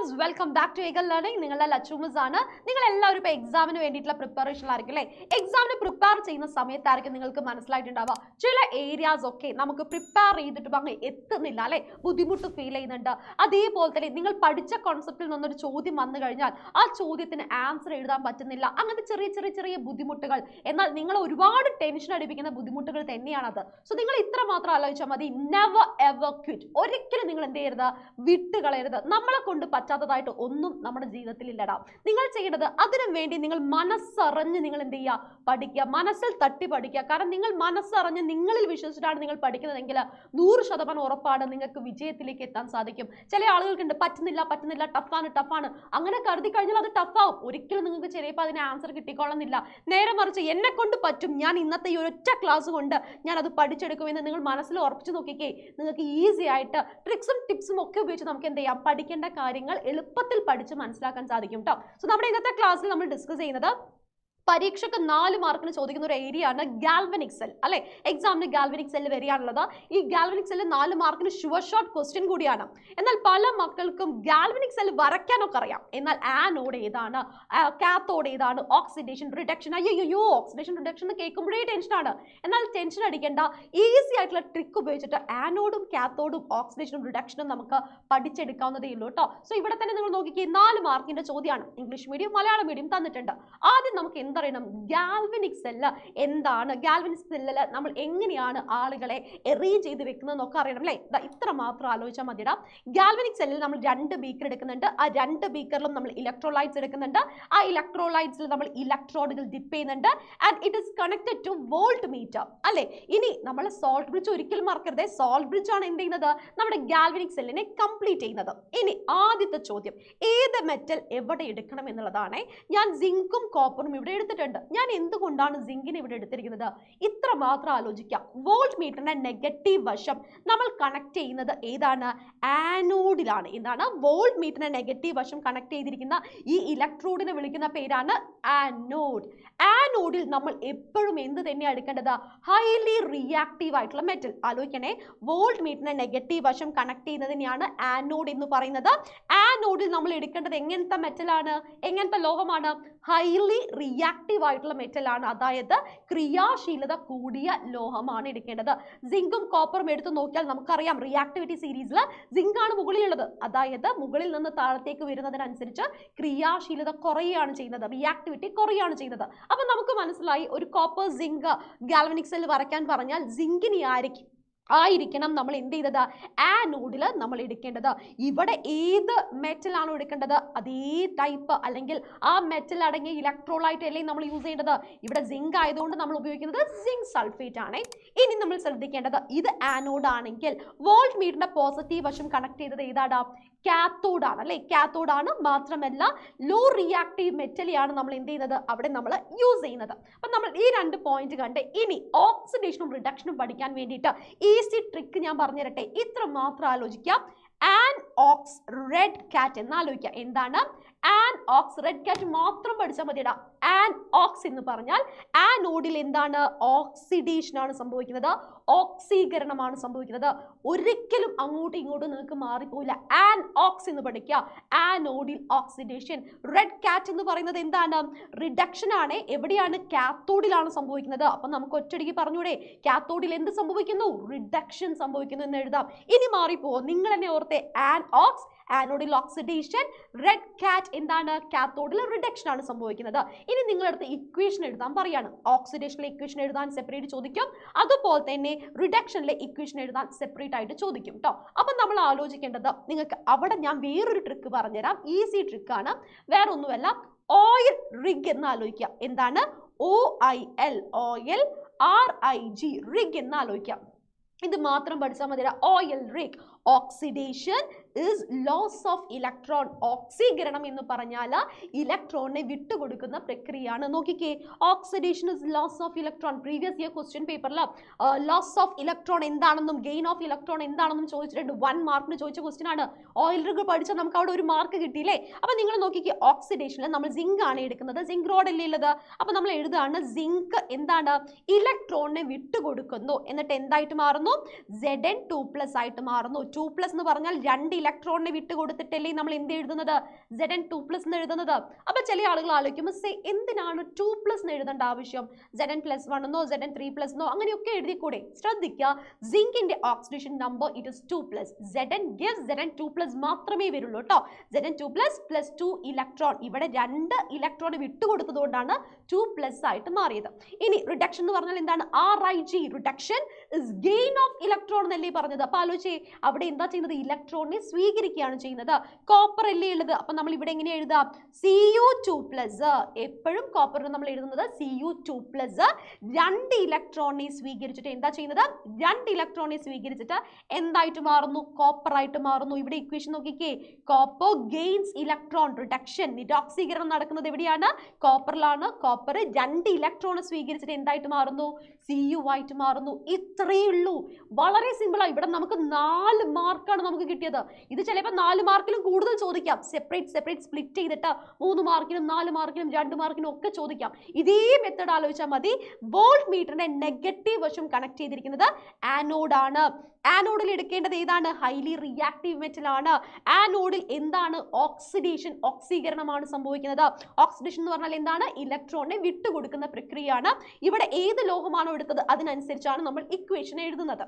Viewers, welcome back to Eagle learning. നിങ്ങളുടെ ലച്ചുമിസ് ആണ്. നിങ്ങൾ എല്ലാവരും ഇപ്പോൾ എക്സാമിന് വേണ്ടിയിട്ടുള്ള പ്രിപ്പറേഷനിലായിരിക്കും അല്ലേ? എക്സാമിന് പ്രിപ്പയർ ചെയ്യുന്ന സമയത്തായിരിക്കും നിങ്ങൾക്ക് മനസ്സിലായിട്ടുണ്ടാവുക ചില ഏരിയാസ് ഒക്കെ നമുക്ക് പ്രിപ്പയർ ചെയ്തിട്ട് അങ്ങ് എത്തുന്നില്ല അല്ലേ, ബുദ്ധിമുട്ട് ഫീൽ ചെയ്യുന്നുണ്ട്. അതേപോലെ തന്നെ നിങ്ങൾ പഠിച്ച കോൺസെപ്റ്റിൽ നിന്നൊരു ചോദ്യം വന്നു കഴിഞ്ഞാൽ ആ ചോദ്യത്തിന് ആൻസർ എഴുതാൻ പറ്റുന്നില്ല. അങ്ങനത്തെ ചെറിയ ചെറിയ ചെറിയ ബുദ്ധിമുട്ടുകൾ, എന്നാൽ നിങ്ങൾ ഒരുപാട് ടെൻഷൻ അടിപ്പിക്കുന്ന ബുദ്ധിമുട്ടുകൾ തന്നെയാണത്. സോ നിങ്ങൾ ഇത്ര മാത്രം ആലോചിച്ചാൽ മതി, നെവർ എവർ ക്വിറ്റ്. ഒരിക്കലും നിങ്ങൾ എന്ത് ചെയ്യരുത്, വിട്ടുകളയരുത്. നമ്മളെ കൊണ്ട് പറ്റാത്തതായിട്ട് ഒന്നും നമ്മുടെ ജീവിതത്തിൽ ഇല്ലടാ. നിങ്ങൾ ചെയ്യേണ്ടത് അതിനു വേണ്ടി നിങ്ങൾ മനസ്സറിഞ്ഞ് നിങ്ങൾ എന്ത് ചെയ്യുക, പഠിക്കുക, മനസ്സിൽ തട്ടി പഠിക്കുക. കാരണം നിങ്ങൾ മനസ്സറിഞ്ഞ് നിങ്ങളിൽ വിശ്വസിച്ചിട്ടാണ് നിങ്ങൾ പഠിക്കുന്നതെങ്കിൽ 100% ഉറപ്പാണ് നിങ്ങൾക്ക് വിജയത്തിലേക്ക് എത്താൻ സാധിക്കും. ചില ആളുകൾക്കുണ്ട് പറ്റുന്നില്ല പറ്റുന്നില്ല, ടഫാണ്, അങ്ങനെ കരുതി കഴിഞ്ഞാൽ അത് ടഫാവും. ഒരിക്കലും നിങ്ങൾക്ക് ചിലപ്പോൾ അതിന് ആൻസർ കിട്ടിക്കൊള്ളുന്നില്ല. നേരെ മറിച്ച് എന്നെ കൊണ്ട് പറ്റും, ഞാൻ ഇന്നത്തെ ഈ ഒരൊറ്റ ക്ലാസ് കൊണ്ട് ഞാൻ അത് പഠിച്ചെടുക്കുമെന്ന് നിങ്ങൾ മനസ്സിൽ ഉറപ്പിച്ചു നോക്കിക്കേ, നിങ്ങൾക്ക് ഈസി ആയിട്ട് ട്രിക്സും ടിപ്സും ഒക്കെ ഉപയോഗിച്ച് നമുക്ക് എന്ത് ചെയ്യാം, പഠിക്കേണ്ട കാര്യങ്ങൾ എളുപ്പത്തിൽ പഠിച്ച് മനസ്സിലാക്കാൻ സാധിക്കും കേട്ടോ. സോ നമ്മുടെ ഇന്നത്തെ ക്ലാസ്സിൽ നമ്മൾ ഡിസ്കസ് ചെയ്യുന്നത് പരീക്ഷയ്ക്ക് 4 മാർക്കിന് ചോദിക്കുന്ന ഒരു ഏരിയ ആണ് ഗാൽവനിക് സെൽ അല്ലെ. എക്സാമിന് ഗാൽവനിക് സെൽ വരികയാണുള്ളത്. ഈ ഗാൽവനിക് സെൽ 4 മാർക്കിന് ഷുവർ ഷോട്ട് ക്വസ്റ്റ്യൻ കൂടിയാണ്. എന്നാൽ പല മക്കൾക്കും ഗാൽവനിക് സെൽ വരയ്ക്കാനൊക്കെ അറിയാം, എന്നാൽ ആനോഡ് ഏതാണ്, കാത്തോഡ് ഏതാണ്, ഓക്സിഡേഷൻ റിഡക്ഷൻ, അയ്യോ ഓക്സിഡേഷൻ റിഡക്ഷൻ എന്ന് കേൾക്കുമ്പോഴേ ടെൻഷനാണ്. എന്നാൽ ടെൻഷൻ അടിക്കേണ്ട, ഈസി ആയിട്ടുള്ള ട്രിക്ക് ഉപയോഗിച്ചിട്ട് ആനോഡും കാത്തോഡും ഓക്സിഡേഷനും റിഡക്ഷനും നമുക്ക് പഠിച്ചെടുക്കാവുന്നതേ ഉള്ളൂ കേട്ടോ. സോ ഇവിടെ തന്നെ നിങ്ങൾ നോക്കിക്കേ, 4 മാർക്കിന്റെ ചോദ്യമാണ്. ഇംഗ്ലീഷ് മീഡിയം മലയാളം മീഡിയം തന്നിട്ടുണ്ട്. ആദ്യം നമുക്ക് എന്തറിയണം, ഗാൽവനിക് സെല്ല് എന്താണ്, ഗാൽവനിക് സെല്ലിൽ നമ്മൾ എങ്ങനെയാണ് ആളുകളെ എറേഞ്ച് ചെയ്ത് വെക്കുന്നത് എന്നൊക്കെ അറിയണം അല്ലേ. ഇത്ര മാത്രം ആലോചിച്ചാൽ മതിടാ. ഗാൽവനിക് സെല്ലിൽ നമ്മൾ 2 ബീക്കർ എടുക്കുന്നുണ്ട്. ആ 2 ബീക്കറിലും നമ്മൾ ഇലക്ട്രോലൈറ്റ്സ് എടുക്കുന്നുണ്ട്. ആ ഇലക്ട്രോലൈറ്റ്സിൽ നമ്മൾ ഇലക്ട്രോഡുകൾ ഡിപ്പ് ചെയ്യുന്നുണ്ട്. And it is connected to volt meter അല്ലേ. ഇനി നമ്മൾ സോൾട്ട് ബ്രിഡ്ജ് ഒരിക്കലും മറക്കരുത്. സോൾട്ട് ബ്രിഡ്ജ് ആണ് എന്ത് ചെയ്യുന്നത്, നമ്മുടെ ഗാൽവനിക് സെല്ലിനെ കംപ്ലീറ്റ് ചെയ്യുന്നത്. ഇനി ആദ്യത്തെ ചോദ്യം, ഏത് മെറ്റൽ എവിടെ എടുക്കണം എന്നുള്ളതാണ്. ഞാൻ സിങ്കും കോപ്പറും ഇവിടെ എടുത്തിട്ടുണ്ട്. ഞാൻ എന്തുകൊണ്ടാണ് സിങ്കിനെ ഇവിടെ എടുത്തിരിക്കുന്നത്, ഇത്ര മാത്രം ആലോചിക്കാം. വോൾട്ട് മീറ്ററിന്റെ നെഗറ്റീവ് വശം നമ്മൾ കണക്ട് ചെയ്യുന്നത് ഏതാണ്, ആനോഡിലാണ്. എന്താണ്, വോൾട്ട് മീറ്ററിന്റെ നെഗറ്റീവ് വശം കണക്ട് ചെയ്തിരിക്കുന്ന ഈ ഇലക്ട്രോഡിനെ വിളിക്കുന്ന പേരാണ് ആനോഡ്. ആനോഡിൽ നമ്മൾ എപ്പോഴും എന്ത് തന്നെയാണ് എടുക്കേണ്ടത്, ഹൈലി റിയാക്റ്റീവ് ആയിട്ടുള്ള മെറ്റൽ. ആലോചിക്കണേ, വോൾട്ട് മീറ്ററിന്റെ നെഗറ്റീവ് വശം കണക്ട് ചെയ്യുന്നതിനെയാണ് ആനോഡ് എന്ന് പറയുന്നത്. ആനോഡിൽ നമ്മൾ എടുക്കേണ്ടത് എങ്ങനത്തെ മെറ്റലാണ്, എങ്ങനത്തെ ലോഹമാണ്, ഹൈലി റിയാക്റ്റീവ് ആയിട്ടുള്ള മെറ്റൽ ആണ്. അതായത് ക്രിയാശീലത കൂടിയ ലോഹമാണ് എടുക്കേണ്ടത്. സിങ്കും കോപ്പറും എടുത്ത് നോക്കിയാൽ നമുക്കറിയാം, റിയാക്ടിവിറ്റി സീരീസിൽ സിങ്ക് ആണ് മുകളിലുള്ളത്. അതായത് മുകളിൽ നിന്ന് താഴത്തേക്ക് വരുന്നതിനനുസരിച്ച് ക്രിയാശീലത കുറയുകയാണ് ചെയ്യുന്നത്, റിയാക്ടിവിറ്റി കുറയുകയാണ് ചെയ്യുന്നത്. അപ്പൊ നമുക്ക് മനസ്സിലായി, ഒരു കോപ്പർ സിങ്ക് ഗാൽവനിക് സെൽ വരയ്ക്കാൻ പറഞ്ഞാൽ സിങ്കിനെ ആയിരിക്കണം നമ്മൾ എന്ത് ചെയ്തത്, ആനോഡിൽ നമ്മൾ എടുക്കേണ്ടത്. ഇവിടെ ഏത് മെറ്റൽ ആണോ എടുക്കേണ്ടത് അതേ ടൈപ്പ് അല്ലെങ്കിൽ ആ മെറ്റൽ അടങ്ങിയ ഇലക്ട്രോലൈറ്റ് അല്ലേ നമ്മൾ യൂസ് ചെയ്യേണ്ടത്. ഇവിടെ സിങ്ക് ആയതുകൊണ്ട് നമ്മൾ ഉപയോഗിക്കുന്നത് സിങ്ക് സൾഫേറ്റ് ആണ്. ഇനി നമ്മൾ ശ്രദ്ധിക്കേണ്ടത്, ഇത് ആനോഡ് ആണെങ്കിൽ വോൾട്ട് മീറ്ററിന്റെ പോസിറ്റീവ് വശം കണക്ട് ചെയ്തത് ഏതാണ്, കാത്തോഡ് ആണ് അല്ലെ. കാത്തോഡ് ആണ്, മാത്രമല്ല ലോ റിയാക്റ്റീവ് മെറ്റലാണ് നമ്മൾ എന്ത് ചെയ്യുന്നത്, അവിടെ നമ്മൾ യൂസ് ചെയ്യുന്നത്. അപ്പൊ നമ്മൾ ഈ 2 പോയിന്റ് കണ്ട് ഇനി ഓക്സിഡേഷനും റിഡക്ഷനും പഠിക്കാൻ വേണ്ടിയിട്ട് ഈസി ട്രിക്ക് ഞാൻ പറഞ്ഞു തരട്ടെ. ഇത്ര മാത്രം ആലോചിക്കാം, ആൻ ഓക്സ് റെഡ് കാറ്റ് എന്ന് ആലോചിക്കുക. എന്താണ് ആൻ ഓക്സ് റെഡ് കാറ്റ് മാത്രം പഠിച്ചാൽ മതിയിടാം. ആൻ ഓക്സ് എന്ന് പറഞ്ഞാൽ ആനോഡിൽ എന്താണ്, ഓക്സിഡേഷൻ ആണ് സംഭവിക്കുന്നത്, ഓക്സീകരണമാണ് സംഭവിക്കുന്നത്. ഒരിക്കലും അങ്ങോട്ടും ഇങ്ങോട്ടും നിങ്ങൾക്ക് മാറിപ്പോയില്ല. ആൻ ഓക്സ് എന്ന് പഠിക്കുക, ആനോഡിൽ ഓക്സിഡേഷൻ. റെഡ് കാറ്റ് എന്ന് പറയുന്നത് എന്താണ്, റിഡക്ഷൻ ആണ്. എവിടെയാണ്, കാത്തോഡിലാണ് സംഭവിക്കുന്നത്. അപ്പൊ നമുക്ക് ഒറ്റയടിക്ക് പറഞ്ഞൂടെ, കാത്തോഡിൽ എന്ത് സംഭവിക്കുന്നു, റിഡക്ഷൻ സംഭവിക്കുന്നു എന്ന് എഴുതാം. ഇനി മാറിപ്പോ, നിങ്ങൾ തന്നെ ഓർത്തെ, ആൻ ഓക്സ് ആനോഡിൽ ഓക്സിഡേഷൻ, റെഡ് കാറ്റ് എന്താണ്, കാത്തോഡിൽ റിഡക്ഷൻ ആണ് സംഭവിക്കുന്നത്. ഇനി നിങ്ങളടുത്ത് ഇക്വേഷൻ എഴുതാൻ പറയാണ്. ഓക്സിഡേഷനിലെ ഇക്വേഷൻ എഴുതാൻ സെപ്പറേറ്റ് ചോദിക്കും, അതുപോലെ തന്നെ റിഡക്ഷനിലെ ഇക്വേഷൻ എഴുതാൻ സെപ്പറേറ്റ് ആയിട്ട് ചോദിക്കും കേട്ടോ. അപ്പം നമ്മൾ ആലോചിക്കേണ്ടത്, നിങ്ങൾക്ക് അവിടെ ഞാൻ വേറൊരു ട്രിക്ക് പറഞ്ഞുതരാം, ഈസി ട്രിക്കാണ്, വേറെ ഒന്നുമല്ല. ഓയിൽ റിഗ് എന്ന് ആലോചിക്കുക. എന്താണ്, OIL, ഓയിൽ, RIG, റിഗ് എന്ന് ആലോചിക്കാം. ഇത് മാത്രം പഠിച്ചാൽ മതി. Oil rig, oxidation is loss of electron. ഓക്സീകരണം എന്ന് പറഞ്ഞാൽ ഇലക്ട്രോണിനെ വിട്ടുകൊടുക്കുന്ന പ്രക്രിയയാണ്. നോക്കിക്കേ, oxidation is loss of electron. Previous year question പേപ്പറിൽ ലോസ് ഓഫ് ഇലക്ട്രോൺ എന്താണെന്നും ഗെയിൻ ഓഫ് ഇലക്ട്രോൺ എന്താണെന്നും ചോദിച്ചിട്ടുണ്ട്. 1 മാർക്കിന് ചോദിച്ച ക്വസ്റ്റ്യൻ ആണ്. ഓയിൽ റിഗ് പഠിച്ചാൽ നമുക്ക് അവിടെ 1 മാർക്ക് കിട്ടിയില്ലേ. അപ്പൊ നിങ്ങൾ നോക്കിക്കേ, ഓക്സിഡേഷനിൽ നമ്മൾ സിങ്ക് ആണ് എടുക്കുന്നത്, സിങ്ക് റോഡ് അല്ലേ ഉള്ളത്. അപ്പൊ നമ്മൾ എഴുതാണ്, സിങ്ക് എന്താണ്, ഇലക്ട്രോണിനെ വിട്ടുകൊടുക്കുന്നു. എന്നിട്ട് എന്തായിട്ട് മാറുന്നു, Zn 2+ ആയിട്ട് മാറുന്നു. 2+ എന്ന് പറഞ്ഞാൽ 2 ഇലക്ട്രോണിനെ വിട്ടുകൊടുത്തിട്ടല്ലേ നമ്മൾ എന്ത് എഴുതുന്നത്, Zn2+ എന്ന് എഴുതുന്നത്. അപ്പൊ ചില ആളുകൾ ആലോചിക്കുമ്പോൾ എന്തിനാണ് 2+ എന്ന് എഴുതേണ്ട ആവശ്യം, Zn+1 എന്നോ Zn3+ എന്നോ അങ്ങനെയൊക്കെ എഴുതിക്കൂടെ? ശ്രദ്ധിക്കുക, സിങ്കിന്റെ oxidation number it is 2+. Zn gives Zn2+ മാത്രമേ വരുള്ളൂ കേട്ടോ. Zn2+ + 2 ഇലക്ട്രോൺ, ഇവിടെ 2 ഇലക്ട്രോൺ വിട്ടുകൊടുത്തതുകൊണ്ടാണ് 2+ ആയിട്ട് മാറിയത്. ഇനി റിഡക്ഷൻ എന്ന് പറഞ്ഞാൽ എന്താണ്, RIG, reduction is gain of electron എന്നല്ലേ പറഞ്ഞത്. അപ്പൊ ആലോചിച്ചേ, അവിടെ എന്താ ചെയ്യുന്നത്, ഇലക്ട്രോണിനെ സ്വീകരിക്കുകയാണ് ചെയ്യുന്നത്. കോപ്പർ അല്ലേ ഉള്ളത്, അപ്പൊ നമ്മൾ ഇവിടെ എങ്ങനെ എഴുതാം, Cu2+. എപ്പോഴും കോപ്പറിന് നമ്മൾ എഴുതുന്നത് Cu2+. 2 ഇലക്ട്രോണിനെ സ്വീകരിച്ചിട്ട് എന്താ ചെയ്യുന്നത്, 2 ഇലക്ട്രോണിനെ സ്വീകരിച്ചിട്ട് എന്തായിട്ട് മാറുന്നു, കോപ്പർ ആയിട്ട് മാറുന്നു. ഇവിടെ ഇക്വേഷൻ നോക്കിക്കേ, കോപ്പർ ഗെയിൻസ് ഇലക്ട്രോൺ, റിഡക്ഷൻ നിഡോക്സീകരണം നടക്കുന്നത് എവിടെയാണ്, കോപ്പറിലാണ്. കോപ്പർ 2 ഇലക്ട്രോൺ സ്വീകരിച്ചിട്ട് എന്തായിട്ട് മാറുന്നു, Cu ആയിട്ട് മാറുന്നു. ഇത്രയേ ഉള്ളൂ, വളരെ സിമ്പിളാണ്. ഇവിടെ നമുക്ക് 4 മാർക്കാണ് നമുക്ക് കിട്ടിയത്. ഇത് ചിലപ്പോൾ 4 മാർക്കിലും കൂടുതൽ ചോദിക്കാം. സെപ്പറേറ്റ് സ്പ്ലിറ്റ് ചെയ്തിട്ട് 3 മാർക്കിനും 4 മാർക്കിനും 2 മാർക്കിനും ഒക്കെ ചോദിക്കാം. ഇതേ മെത്തേഡ് ആലോചിച്ചാൽ മതി. വോൾട്ട് മീറ്ററിന്റെ നെഗറ്റീവ് വശം കണക്ട് ചെയ്തിരിക്കുന്നത് ആനോഡാണ്. ആനോഡിൽ എടുക്കേണ്ടത് ഏതാണ്, ഹൈലി റിയാക്റ്റീവ് മെറ്റൽ ആണ്. ആനോഡിൽ എന്താണ്, ഓക്സീകരണമാണ് സംഭവിക്കുന്നത്. ഓക്സിഡേഷൻ എന്ന് പറഞ്ഞാൽ എന്താണ്, ഇലക്ട്രോണിനെ വിട്ടുകൊടുക്കുന്ന പ്രക്രിയയാണ്. ഇവിടെ ഏത് ലോഹമാണോ എടുത്തത് അതിനനുസരിച്ചാണ് നമ്മൾ ഇക്വേഷൻ എഴുതുന്നത്.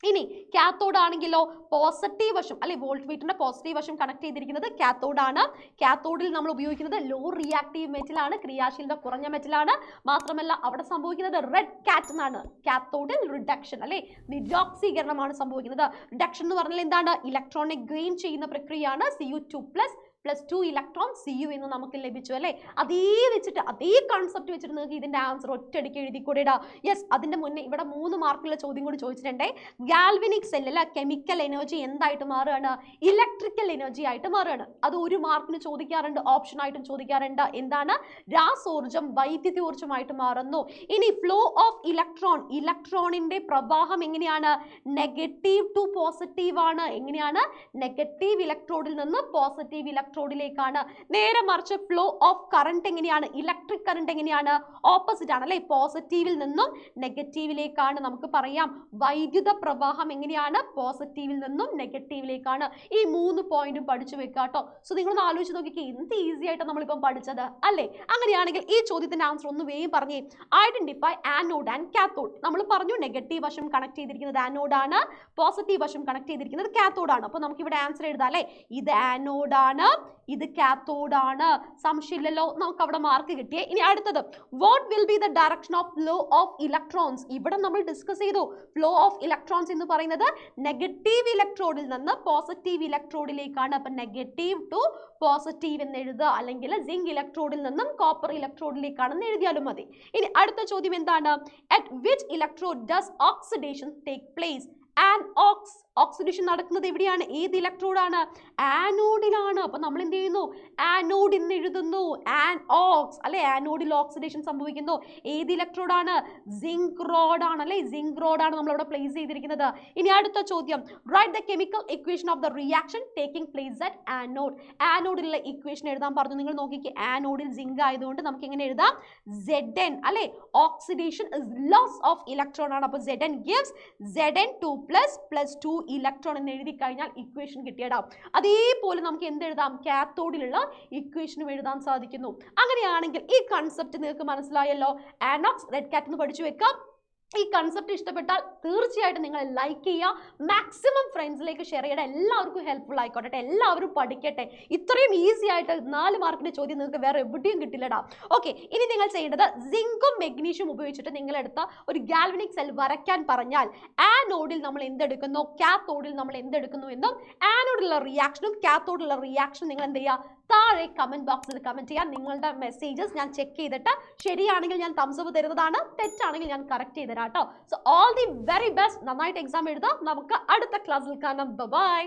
ഇനി കാത്തോഡ് ആണെങ്കിലോ പോസിറ്റീവ് വശം അല്ലെ, വോൾട്ട് മീറ്ററിന്റെ പോസിറ്റീവ് വശം കണക്ട് ചെയ്തിരിക്കുന്നത് കാത്തോഡാണ്. കാത്തോഡിൽ നമ്മൾ ഉപയോഗിക്കുന്നത് ലോ റിയാക്റ്റീവ് മെറ്റൽ ആണ്, ക്രിയാശീലത കുറഞ്ഞ മെറ്റൽ ആണ്. മാത്രമല്ല അവിടെ സംഭവിക്കുന്നത് റെഡ് കാറ്റ് എന്നാണ്. കാത്തോഡിൽ റിഡക്ഷൻ അല്ലെ, നിഡോക്സീകരണമാണ് സംഭവിക്കുന്നത്. റിഡക്ഷൻ എന്ന് പറഞ്ഞാൽ എന്താണ്, ഇലക്ട്രോണിനെ ഗെയിൻ ചെയ്യുന്ന പ്രക്രിയയാണ്. Cu2+ + 2 ഇലക്ട്രോൺ Cu എന്ന് നമുക്ക് ലഭിച്ചു അല്ലേ. അതേ വെച്ചിട്ട് അതേ കോൺസെപ്റ്റ് വെച്ചിട്ട് നിങ്ങൾക്ക് ഇതിന്റെ ആൻസർ ഒറ്റയടിക്ക് എഴുതിക്കൂടെടാ. യെസ്, അതിന്റെ മുന്നേ ഇവിടെ 3 മാർക്കുള്ള ചോദ്യം കൂടി ചോദിച്ചിട്ടുണ്ടേ. ഗാൽവനിക് സെല്ലിൽ കെമിക്കൽ എനർജി എന്തായിട്ട് മാറുകയാണ്, ഇലക്ട്രിക്കൽ എനർജി ആയിട്ട് മാറുകയാണ്. അത് 1 മാർക്കിന് ചോദിക്കാറുണ്ട്, ഓപ്ഷൻ ആയിട്ടും ചോദിക്കാറുണ്ട്. എന്താണ്, രാസോർജം വൈദ്യുതോർജമായിട്ട് മാറുന്നു. ഇനി ഫ്ലോ ഓഫ് ഇലക്ട്രോൺ, ഇലക്ട്രോണിന്റെ പ്രവാഹം എങ്ങനെയാണ്, നെഗറ്റീവ് ടു പോസിറ്റീവ് ആണ്. എങ്ങനെയാണ്, നെഗറ്റീവ് ഇലക്ട്രോഡിൽ നിന്ന് പോസിറ്റീവ് ഇലക്ട്രോഡിലേക്കാണ്. നേരെ മറിച്ച് ഫ്ലോ ഓഫ് കറണ്ട് എങ്ങനെയാണ്, ഇലക്ട്രിക് കറണ്ട് എങ്ങനെയാണ്, ഓപ്പോസിറ്റ് ആണ് അല്ലെ, പോസിറ്റീവിൽ നിന്നും നെഗറ്റീവിലേക്കാണ്. നമുക്ക് പറയാം വൈദ്യുത പ്രവാഹം എങ്ങനെയാണ്, പോസിറ്റീവിൽ നിന്നും നെഗറ്റീവിലേക്കാണ്. ഈ 3 പോയിന്റും പഠിച്ചു വെക്കാട്ടോ. സോ നിങ്ങളൊന്ന് ആലോചിച്ച് നോക്കിക്കേ, എന്ത് ഈസി ആയിട്ട് നമ്മളിപ്പം പഠിച്ചത് അല്ലേ. അങ്ങനെയാണെങ്കിൽ ഈ ചോദ്യത്തിന്റെ ആൻസർ ഒന്ന് വേഗം പറഞ്ഞേ. Identify anode and cathode. നമ്മൾ പറഞ്ഞു നെഗറ്റീവ് വശം കണക്ട് ചെയ്തിരിക്കുന്നത് ആനോഡാണ്, പോസിറ്റീവ് വശം കണക്ട് ചെയ്തിരിക്കുന്നത് കാത്തോഡാണ്. അപ്പൊ നമുക്ക് ഇവിടെ ആൻസർ എഴുതാം അല്ലെ, ഇത് ആനോഡാണ്, ഇത് കാത്തോഡാണ്. സംശയമില്ലല്ലോ, നമുക്ക് അവിടെ മാർക്ക് കിട്ടിയേ. ഇനി അടുത്തത്, what will be the direction of flow of electrons. ഇവിടെ നമ്മൾ ഡിസ്കസ് ചെയ്തു, ഫ്ലോ ഓഫ് ഇലക്ട്രോൺസ് എന്ന് പറയുന്നത് നെഗറ്റീവ് ഇലക്ട്രോഡിൽ നിന്ന് പോസിറ്റീവ് ഇലക്ട്രോഡിലേക്കാണ്. അപ്പൊ നെഗറ്റീവ് ടു പോസിറ്റീവ് എന്ന് എഴുതുക, അല്ലെങ്കിൽ സിങ്ക് ഇലക്ട്രോഡിൽ നിന്നും കോപ്പർ ഇലക്ട്രോഡിലേക്കാണെന്ന് എഴുതിയാലും മതി. ഇനി അടുത്ത ചോദ്യം എന്താണ്, at which electrode does oxidation take place. Oxidation നടക്കുന്നത് എവിടെയാണ്, ഏത് ഇലക്ട്രോഡാണ്, ആനോഡിലാണ്. അപ്പൊ നമ്മൾ എന്ത് ചെയ്യുന്നു, ആനോഡ് എന്ന് എഴുതുന്നു. ആനോക്സ് അല്ലെ, ആനോഡിൽ ഓക്സിഡേഷൻ സംഭവിക്കുന്നു. ഏത് ഇലക്ട്രോഡാണ്, സിങ്ക് റോഡ് ആണ് അല്ലെ, സിങ്ക് റോഡ് ആണ് നമ്മൾ അവിടെ പ്ലേസ് ചെയ്തിരിക്കുന്നത്. ഇനി അടുത്ത ചോദ്യം, write the chemical equation of the reaction taking place at anode. ആനോഡിലുള്ള ഇക്വേഷൻ എഴുതാൻ പറഞ്ഞു. നിങ്ങൾ നോക്കിക്കേ, ആനോഡിൽ സിങ്ക് ആയതുകൊണ്ട് നമുക്ക് എങ്ങനെ എഴുതാം, Zn അല്ലെ, oxidation is loss of electron ആണ്. അപ്പൊ Zn gives Zn2+ + 2 ഇലക്ട്രോൺ എന്ന് എഴുതി കഴിഞ്ഞാൽ ഇക്വേഷൻ കിട്ടിയടാം. അതേപോലെ നമുക്ക് എന്ത് എഴുതാം, കാത്തോഡിലുള്ള ഇക്വേഷനും എഴുതാൻ സാധിക്കുന്നു. അങ്ങനെയാണെങ്കിൽ ഈ കൺസെപ്റ്റ് നിങ്ങൾക്ക് മനസ്സിലായല്ലോ. ആനോക്സ്, റെഡ് കാറ്റ് എന്ന് പഠിച്ചു വെക്കാം. ഈ കൺസെപ്റ്റ് ഇഷ്ടപ്പെട്ടാൽ തീർച്ചയായിട്ടും നിങ്ങൾ ലൈക്ക് ചെയ്യുക, മാക്സിമം ഫ്രണ്ട്സിലേക്ക് ഷെയർ ചെയ്യണം. എല്ലാവർക്കും ഹെൽപ്ഫുൾ ആയിക്കോട്ടെ, എല്ലാവരും പഠിക്കട്ടെ. ഇത്രയും ഈസി ആയിട്ട് 4 മാർക്കിന്റെ ചോദ്യം നിങ്ങൾക്ക് വേറെ എവിടെയും കിട്ടില്ലടാ. ഓക്കെ, ഇനി നിങ്ങൾ ചെയ്യേണ്ടത് സിങ്കും മെഗ്നീഷ്യം ഉപയോഗിച്ചിട്ട് നിങ്ങളെടുത്ത ഒരു ഗാൽവനിക് സെൽ വരയ്ക്കാൻ പറഞ്ഞാൽ ആനോഡിൽ നമ്മൾ എന്തെടുക്കുന്നു, കാത്തോഡിൽ നമ്മൾ എന്തെടുക്കുന്നു എന്നും, ആനോഡിലുള്ള റിയാക്ഷനും കാത്തോഡിലുള്ള റിയാക്ഷനും നിങ്ങൾ എന്ത് ചെയ്യുക, താഴെ കമന്റ് ബോക്സിൽ കമന്റ് ചെയ്യാം. നിങ്ങളുടെ മെസ്സേജസ് ഞാൻ ചെക്ക് ചെയ്തിട്ട് ശരിയാണെങ്കിൽ ഞാൻ തംസ് അപ്പ് തരുന്നതാണ്, തെറ്റാണെങ്കിൽ ഞാൻ കറക്റ്റ് ചെയ്തു തരാം കേട്ടോ. So all the very best. നന്നായിട്ട് എക്സാം എഴുതാം. നമുക്ക് അടുത്ത ക്ലാസ്സിൽ കാണാം. ബൈ.